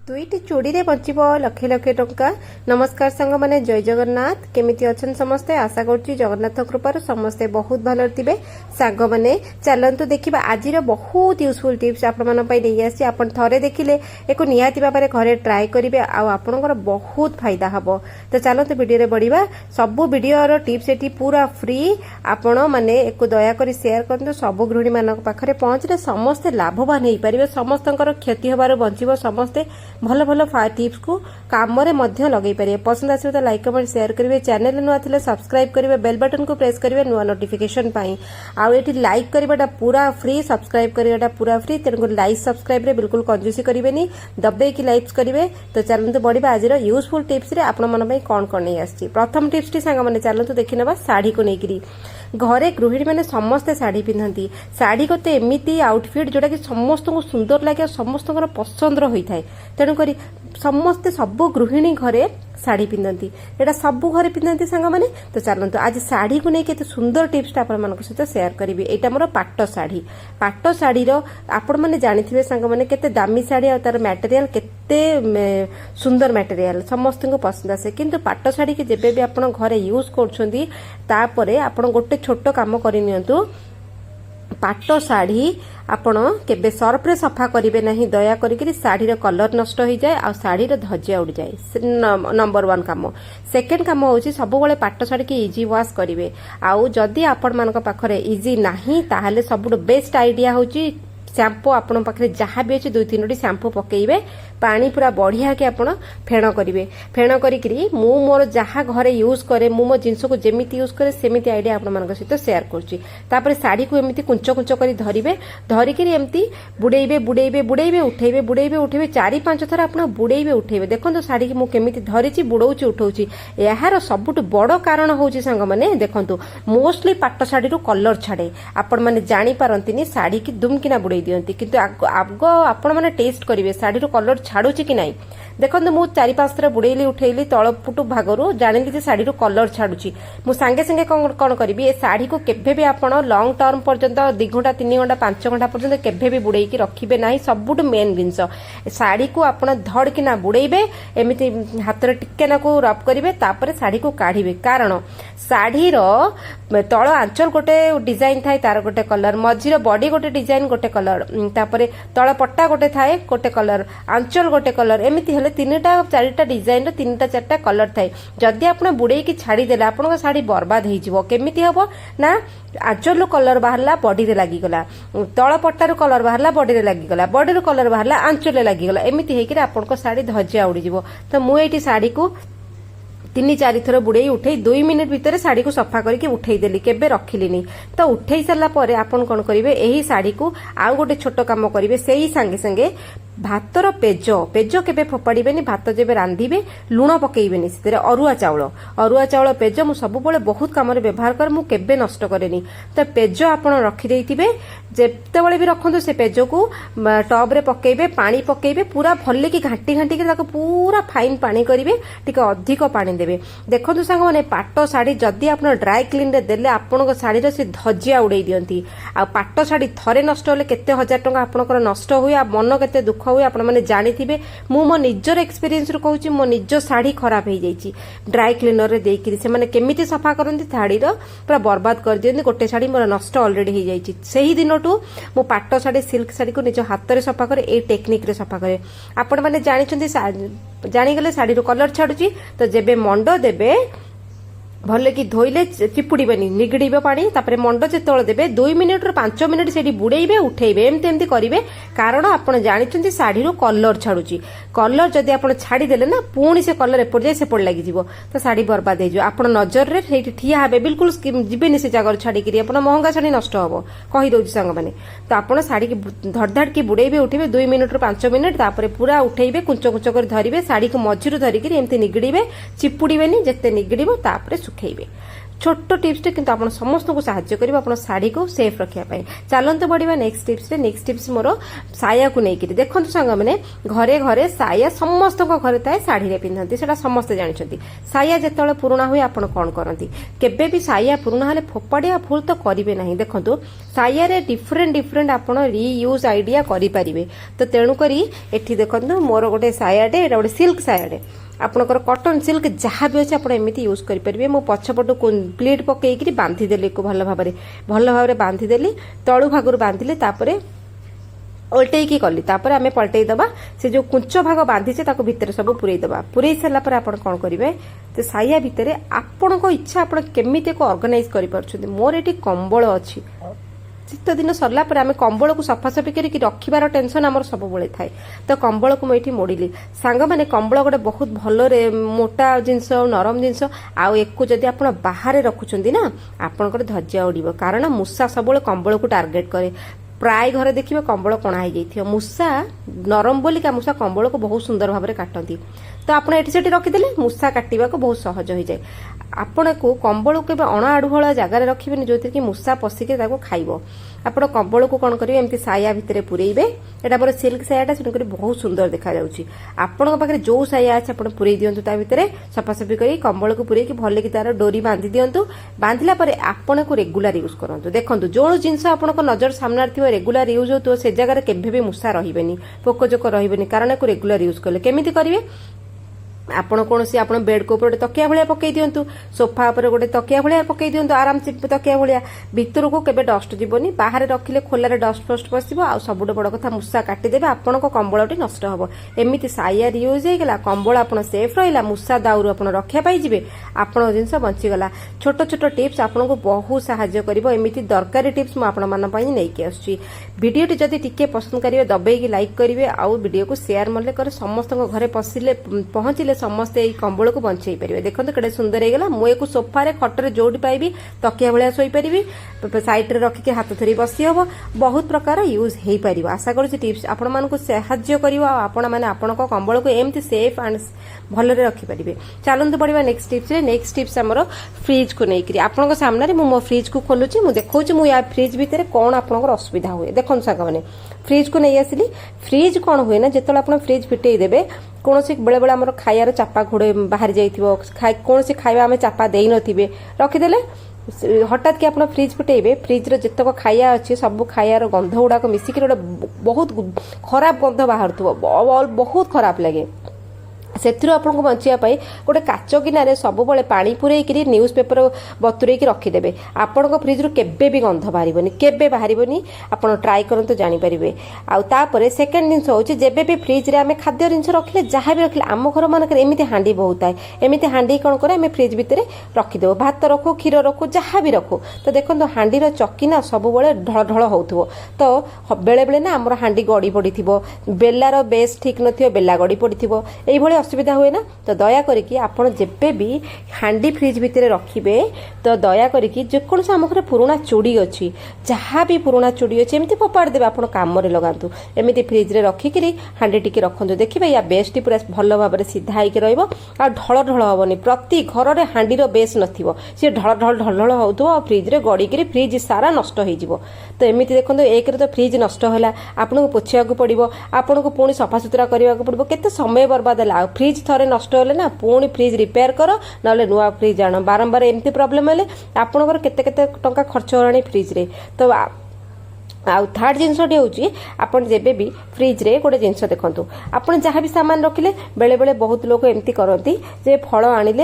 दुईटी चूड़ी रे बचिब लक्ष लक्ष टंका। नमस्कार सांग माने जय जगन्नाथ। केमिति अछन समस्ते आशा करछि जगन्नाथ कृपार समस्ते बहुत भलो थिबे। सांग माने चलंतु देखिबा आजिर बहुत यूजफुल टिप्स आपण मन पई देई आसी। आपण थरे देखिले एको निहाती भाबरे घरे ट्राई करिवे आ आपनकर बहुत फायदा हबो। तो चलंतु वीडियो रे बढ़िबा। सब वीडियो रो टिप्स एटी पूरा फ्री। आपण माने एको दया करी शेयर करंतु सब गृहिणी मानक पाखरे पहुंचले समस्ते लाभवान हेई परिबे। समस्तंकर क्षति हबार बंचिबो। समस्ते भल भल टिप्स को काम रे मध्य लगे पारे। पसंद आसे तो लाइक कमेंट शेयर करिवे। चैनल नुआ थिले सब्सक्राइब करिवे। बेल बटन को प्रेस करिवे नुआ नोटिफिकेशन पाई। आ एठी लाइक करबाटा पूरा फ्री, सब्सक्राइब करबाटा पूरा फ्री। तेनको लाइक सब्सक्राइब रे बिल्कुल कंजूसी करिवेनी, दबे की लाइक्स करिवे। तो चलंतु बढ़िबा आजिर यूजफुल टिप्स रे आपण मन पई कोन कोन नै आछि। प्रथम टिप्स टी संग माने चलंतु देखिनबा साड़ी को नेकरी। घरे गृहिणी मैंने समस्ते साड़ी पिंधती। साड़ी गोटे एमती आउटफिट जोटा कि समस्त को सुंदर लगे, समस्त पसंद होता है। तेणुक समस्ते सब गृहिणी घरे साड़ी पिंधती। एटा सब घरे पिंधती सांग माने। तो चलंतु आज साड़ी को लेके सुंदर टिप्स आपण मान सहित शेयर करी। एटा मोर पाट साड़ी। पाट साड़ी आपण मैंने जानिथिबे सांग माने केते दामी साड़ी आ तार मटेरियल केते सुंदर मटेरियल समस्त को पसंद आसे। किंतु पाट साड़ी के जेबे भी आपण घरे यूज करछंती तापरे आपण गोटे छोट काम करि नियंतु। पाट साड़ी आपण केबे सर्फ रे सफा करिवे नाही। दया करिकरी साड़ी रो कलर नष्ट हो जाए आ साड़ी रो धज्जिया उड़ जाए। नंबर 1 काम। सेकंड काम होची सब बेले पाट साड़ी के इजी वॉश करिवे। आउ जदी आपण मानक पाखरे इजी नाही ताहाले सबुठ बेस्ट आइडिया होची शैम्पू आपण पाखरे जहाँ भी अच्छे 2-3टी शैम्पू पकेइबे। पानी पूरा बढ़िया के आपण फेण करिवे। फेण करिकरी मु मोर जहाँ घरे यूज करे मु मो जिंस को जेमिति यूज करे सेमिति आइडिया आपण मानक सहित शेयर करछि। तापर साड़ी को एमिति कुंच कुंच करी धरिबे। धरिकरी एमिति बुड़ेइबे बुड़ेइबे बुड़ेइबे उठेइबे बुड़ेइबे उठेइबे 4-5 थर आपण बुड़ेइबे उठेइबे। देखंतु साड़ी की मु केमिति धरिछि बुड़ौछि उठौछि। एहार सबुठ बड़ कारण होछि सांग माने देखंतु मोस्टली पाट साड़ी रो कलर छाड़े। आपण माने जानि पारंतिनी साड़ी की दुमकिना बुड़े दियंती। किंतु आगो आपण माने टेस्ट करिवे साड़ी रो कलर छाड़ुछि कि नाही। देखंतु मु 4-5 थर बुड़ेइली उठेइली तळपुटु भागरु जानिली जे साड़ी रो कलर छाड़ुछि। मु संगे संगे कोन करिबी ए साड़ी को केभे भी आपण लॉन्ग टर्म पर्यंत 2 घंटा 3 घंटा 5 घंटा पर्यंत केभे भी बुड़ेई की रखिबे नाही। सबुठ मेन जिंस साड़ी को आपण धड़ कि ना बुड़ेइबे। एमिति हाथ रे टिके ना को रब करिवे। तापर साड़ी को काढिबे। कारण साड़ी रो तळ आंचल गोटे डिजाइन थाए तार गोटे कलर, मझिर बॉडी गोटे डिजाइन गोटे कलर, तापरे तळ पट्टा गोटे थाए गोटे कलर, आंचल गोटे कलर। एमिति हेले 3टा-4टा डिजाइन रो 3टा-4टा कलर थाए। जदि आपण बुड़ेई की छाड़ी देला आपण साड़ी बर्बाद हेइ जिवो। केमिति हबो ना आंचल रो कलर बाहरला बॉडी रे लागि गला, तळ पट्टा रो कलर बाहरला बॉडी रे लागि गला, बॉडी रो कलर बाहरला आंचल रे लागि गला। एमिति हेइ कि आपण को साड़ी धज्जिया उड़ी जिवो। तो मु एठी साड़ी को 3-4 थर बुड़े उठे 2 मिनिट भितर साड़ी को सफा करके उठे देली। केबे रखिलिनी। तो उठे सारा पर आपण कोन करिवे एही साड़ी को आउ गोटे छोट काम करिवे। सेही संगे संगे भातर पेज पेज केबे फोपाड़िबेनी। भात जेबे रांधिबे लुण पकेइबेनी। सेरे अरुआ चाउल पेज मु सब बेले बहुत काम रे व्यवहार कर। मु केबे नष्ट करेनी। तो पेज आपण रखि देइथिबे। जेते बेले भी रखंतु से पेज को टब रे पकेइबे, पानी पकेइबे, पूरा भल्ले की घाटी घाटी के ताको पूरा फाइन पानी करिवे। टिके अधिक पानी देबे। देखंतु संग माने पाट साड़ी जदी आपण ड्राई क्लीन रे देले आपण को साड़ी रे से धज्जिया उड़ेई दियंती। आ पाट साड़ी थरे नष्ट होले केते हजार टंका आपनकर नष्ट हुए। आ मन केते दुख हुए आपण माने जानिथिबे। मु मो निजर एक्सपीरियंस रो कहूची मो निज साड़ी खराब हे जाईची। ड्राई क्लीनर रे देइकरी से माने केमिति सफा करंती साड़ी रो पूरा बर्बाद कर दियंती। गोटे साड़ी मोर नष्ट ऑलरेडी हे जाईची। सेही दिनटू मो पाट साड़ी सिल्क साड़ी को निज हाथ रे सफा करे। ए टेक्निक रे सफा करे। आपण माने जानिचंती जानी गले साड़ी रो कलर छाडुची। तो जेबे मंड देबे भले की धोइले चिपुड़ीबेनी, निगड़ीबे पानी। तापरे मंड जेतोळ देबे 2 मिनिट रो 5 मिनिट सेडी बुड़ेइबे उठेइबे। एमते एमते करिवे। कारण आपण जानिचंती साड़ी रो कलर छाडुची। कलर जदी आपण छाडी देले ना पुणी से कलर एपड़ जाय सेपड़ लागि जिवो। तो साड़ी बर्बाद हे जो। आपण नजर रे सेठी ठिया हेबे बिल्कुल जिबेनी से जागर छाडी करी। आपण महंगा साड़ी नष्ट हबो कहि दोची संग माने। तो आपण साड़ी की धड़धड़ की बुड़ेइबे उठेइबे 2 मिनिट रो 5 मिनिट। तापरे पूरा उठेइबे कुंच कुंच कर धरिबे। साड़ी को मझिरु धरि करी एमते निगड़ीबे। चिपुड़ीबेनी। जेते निगड़ीबो तापरे सुखेइबे। छोट टिप्स टे किंतु आपण समस्त को सहाय्य करिबा आपण साड़ी को सेफ रखिया पाए। चलंतु बढ़िबा नेक्स्ट टिप्स रे। नेक्स्ट टिप्स मोर साया को नै कि देखंतु संग माने घरे घरे साया समस्त को घरे ताए साड़ी रे पिंधंती। सेटा समस्त जानिछंती। साया जेतळे पुराना हुए आपण कोन करंती। केबे भी साया पुराना हले फोपाडिया भूल तो करिवे नाही। देखंतु साया डिफरेंट डिफरेंट आपण रीयूज आइडिया करें। तो तेणुक एठी देखो मोर गोटे सायाटे एटा गोटे सिल्क सायाटे आपणकर कॉटन सिल्क जहाँ भी अच्छे आप एमती यूज करेंगे। मो पछपटू प्लीट पकईकि बांधिदेली भल भाव बांधिदेली तलु भागर बांधिले उल्टेकी कली आम पलटई दबा से जो कुंच भाग बांधीचे भितर सब पुरई दबा पुरई सारा पर आप कौन करेंगे तो साया भितर आपण इच्छा आप केमी ऑर्गेनाइज कर मोर ये कंबल अच्छी शीत दिन सरला पर आम कंबल को सफासफी करके रखिबार टेंशन आमर सब बेले थाए। तो कंबल को मुझे मोड़िली सांग मैंने कंबल गोटे बहुत भल मोटा जिनस नरम जिनस आउ जदि आप बाहर रखुंट ना आपंकर धैर्य उड़ब कारण मूषा सब कंबल को टार्गेट करे। प्राय घरे देखिए कंबल कणा हो मूषा नरम बोलिका मूषा कंबल को बहुत सुंदर भाव में काटती। तो आप एटी रखिदेले मूषा काटा को बहुत सहज हो जाए। आपण को कंबल के अणाआड़ुहल जगार रखिए जो कि मूषा पशिके खाइब। आप कंबल को कौन करेंगे एमती साया भितर पुरेबे एटा मोर सिल्क सायाटा तेणुक बहुत सुंदर देखा आपण पाखे जो साया अच्छे आप पुरई दिंतु ता भितर सफासफी कर कंबल को पुरई भल कि तार डोरी बांधि दिंतु। बांधिला आपण को रेगुलर यूज करंतु। देखो जो जिनस आप नजर सामने थी रेगुलर यूज हो से जगह केभी भी मूषा रही पोकजोक रही कारण को रेगुलर यूज कले केमी करेंगे आपण कौन सी आप बेड को ऊपर तकिया भाया पकई दिंतु सोफा पर गोटे तकिया भाया पकई दिंतु आराम से तकिया भाया भितर को केबे डस्ट जीवनी बाहर रखिले खोलार डस्ट फस्ट पशिबो आ सबुठ बड़ कथा मूषा काटिदेबे आपण कंबलटी नष्ट हम एमती साया यूज होगा कंबल आप सेफ रहा मूषा दाउरू आप रक्षा पाइबे आपण जिनस बंचीगला। छोट छोट टिप्स आपन को बहुत साहाय्य करिवो एमती दरकारी टिप्स मु आपण मन पई नेकी आछी। वीडियोटी जदि टिके पसंद करिवे दबेगी लाइक करिवे आ वीडियो को शेयर मल्ले कर समस्त घरे पहुंचले समस्ते ये कंबल को बंचई पारे। देखो केड़े सुंदर होगा मुझे सोफारे खटर जोड़ी पाइबी तकिया भाया शोपारि सैड्रे रखिक हाथ धरी बसी हम बहुत प्रकार यूज हो पार। आशा करुँच टिप्स आपण मानक साहाय्य कर आपण मैंने आपण कंबल को एमती सेफ एंड भल रखिपारे। चलते बढ़िया नेक्स्ट टिप्स। नेक्स्ट टिप्स आमर फ्रिज को लेकर आपण सामने मो फ्रिज को खोलुची मु देखौची मु या फ्रिज भितर कौन आपनकर असुविधा हुए। देखो साग मैंने फ्रिज को नहीं आसिली फ्रिज कौन हुए ना जिते आप फ्रिज फिटई देवे कौन सी बेले बेले आम खाइबार चापा घोड़े बाहर जाइए कौन सी खाଇବା आम चापा दे नथिबे रखिदेले हठात कि आप फ्रिज फिटेबे फ्रिज जितक खाया अच्छी सब खायार गंध गुड़ाक मिसिक बहुत खराब गंध बाहर बहुत खराब लगे। से आपको बचाई गोटे काच गिनारे सब पानी पुरेक न्यूज पेपर बतुरे रखिदेवे आपण फ्रिज रू केबे भी गंध बाहर केबे बाहर आप ट्राए करते जानीपारे। आउे सेकेंड जिन हूँ जब भी फ्रिज रे आम खाद्य जिन रखिले जहाँ भी रखिले आम घर मानक एमती हाँडी बहुत थाए एमती हाँडी कौन करे आम फ्रिज भितर रखिदेव भात रखु क्षीर रखु जहाँ भी रखु। तो देखो हाँडीर चकीना सब ढल ढल हो तो बेले बेले ना आम हाँडी गड़ी पड़ी बेलार बेस ठीक न बेला गड़ी पड़ी असुविधा हुए ना। तो दया करके आपन जेबे भी हांडी फ्रिज भितर रखिबे तो दया करके जेकोन से आम घर पुराना चूड़ी अच्छी जहाँ भी पुराना चूड़ी अच्छी एमती फोपाड़ देबे आपन काम रे लगातु एमती फ्रिज रे रखिकरी हांडी टिके रखंतु देखिबे या बेसटी पूरा भल भाव में सीधा होइके रहइबो आ ढल ढल हबनी प्रति घर रे हांडीर बेस नथिबो से ढल ढल ढल ढल होउतो आ फ्रिज रे गड़ी करी फ्रिज सारा नष्ट होई जिवो। तो एमती देखंतु एक रे तो फ्रिज नष्ट होला आपन को पोछिया को पड़िबो आपन को पुणी सफा सुतरा करबा को पड़िबो केते समय बर्बाद होला। फ्रिज थरे नष्ट होले ना पुणी फ्रिज रिपेयर कर ना नुआ फ्रिज आण बारंबार एमती प्रॉब्लम हेले आपनकर केते केते टंका खर्च होलानी फ्रिज रे। तो आउ थर्ड जिनसटी हूँ आपन जेबे भी फ्रिज रे गोटे जिनस देखंतु आपन जहाँ भी सामान रखिले बेले बेले बहुत लोग एमती करती जे फल आनिले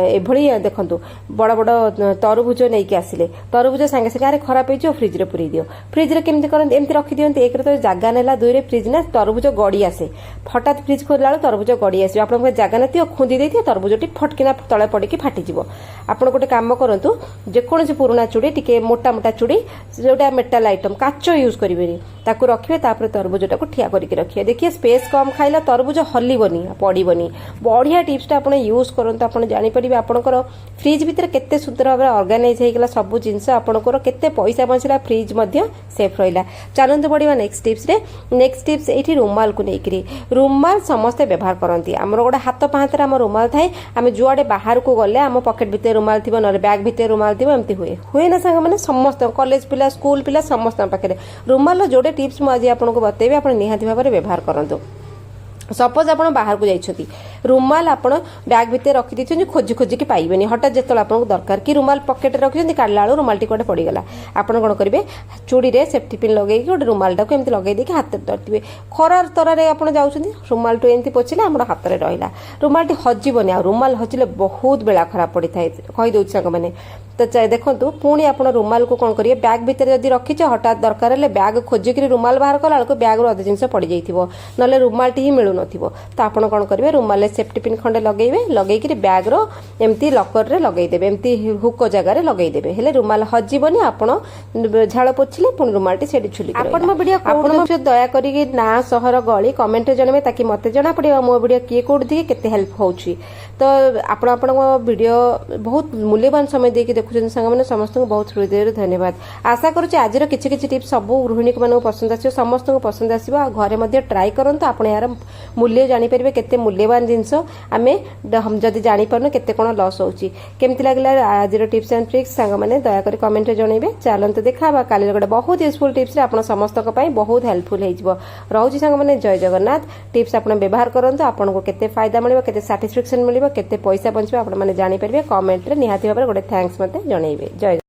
एभली देखंतु बड़ बड़ तरबुज नहीं कि आसिले तरबुज सांगे सांगे अरे खराब हो फ्रिज रे पुरी दियो फ्रिज रे केमती करंती एमती रखि दियंती एक रे तो जागा नेला दुई रे फ्रिज ना तरबुज गड़ी आसे फटात फ्रिज खोलला तरबुज गड़ी आसे आपन जागा नथियो खुंदी देथियो तरबुजटी फटकिना तळे पड़िकी फाटी जिवो। आपन गोटे काम करंतु जेकोन से पुराना चूड़ी टिके मोटा मोटा चूड़ी जोटा मेटाल आइटम काच यूज करेंगे ताकू रखिए तापर तरबुजटा को ठिया करके रखिए। देखिए स्पेस कम खाइला तरबुज हल्लबनी पड़बनी बढ़िया टिप्सटा आप यूज करते आप जानीपर आपंकर फ्रिज भितर केते सुंदर भाव ऑर्गेनाइज होगा सब जिनस आपंकर केते पैसा बचला फ्रिज सेफ रहा। चलते बढ़िया नेक्स्ट टिप्स रे। नेक्स्ट टिप्स ये रुमाल को लेकर रुमाल समस्ते व्यवहार करती आमर गोटे हाथ पाहातर आम रुमाल थाए आम जुआडे बाहर को गले आम पकेट भितर रुमाल थी ना बैग भितर रुमाल थी एमती हुए ना सांग मैंने समस्त कॉलेज पिला स्कूल पिला समस्त पाखे रुमाल जोड़े टिप्स मुझे आपको बतेबी आप निहाती भाव में व्यवहार करंतु। सपोज आप बाहर को जाइछथि रुमाल आपण बैग भितर रखि दिछन खोजी खोजी के पाइबेनी हठात जेतल आपन दरकार कि रुमाल पॉकेट रखिछन काढला बेलू रुमाल टी कोडे पड़ी गला आपण कोन करिवे चूड़ी रे सेफ्टी पिन लगे कि गोटे रुमाल टाको एमती लगे देके हाथ धरतिबे खरार तरारे आपण जाउछथि रुमाल टो एमती पोछिले हमर हाथ रे रहिला रुमाल टी हजिबनी आ रुमाल हजिले बहुत बेला खराब पड़ी थाए कहि दउछ संग माने तो देखो पुणी आप रुमाल को कौन करिए बैग भितर जब रखीचे हठात दरकार है बैग खोजिक रुमाल बाहर कला बेलू बैग अधे जिन पड़ जाइए ना रुमाल टी ही मिलू न तो आप कौन करेंगे रुमाल सेफ्टी पिन खंडे लगेबे लगेकि बैग एमती लकर रे लगेदेवे एमती हुक जगार लगेदेवे हेले रुमाल हजिबनी आप झाड़ पोछिले पुणी रुमाल टी से झुली वीडियो दया करी ना सहर गली कमेंट जनइबे ताकि मते जना पड़े मो वीडियो किए कोड दिए केते हेल्प होउची तो आपण वीडियो बहुत मूल्यवान समय देके देखुछन संग माने समस्त को बहुत हृदय धन्यवाद आशा करूची आज किछि किछि टिप्स सब गृहिणी को पसंद आसीबो समस्त को पसंद आसीबो आ घरे मध्ये ट्राई करंतु आपण यार मूल्य जानि परिबे केते मूल्यवान जिंस आमे हम जदी जानि परनो केते कोन लॉस होउची केमति लागला आज टिप्स एंड ट्रिक्स संग माने दया करी कमेंट रे जणैबे चलंतु देखाबा काली गोटे बहुत यूजफुल टिप्स रे आपण समस्त को पई बहुत हेल्पफुल हेजिबो रहउची संग माने जय जगन्नाथ टिप्स आपण व्यवहार करंतु आपण को केते फायदा मिलिबो केते सैटिस्फैक्शन मिलिबो केते पैसा बंचिबो आपण माने जानि परिबे कमेंट रे निहाती भाबरे गोटे थैंक्स मते जणैबे जय।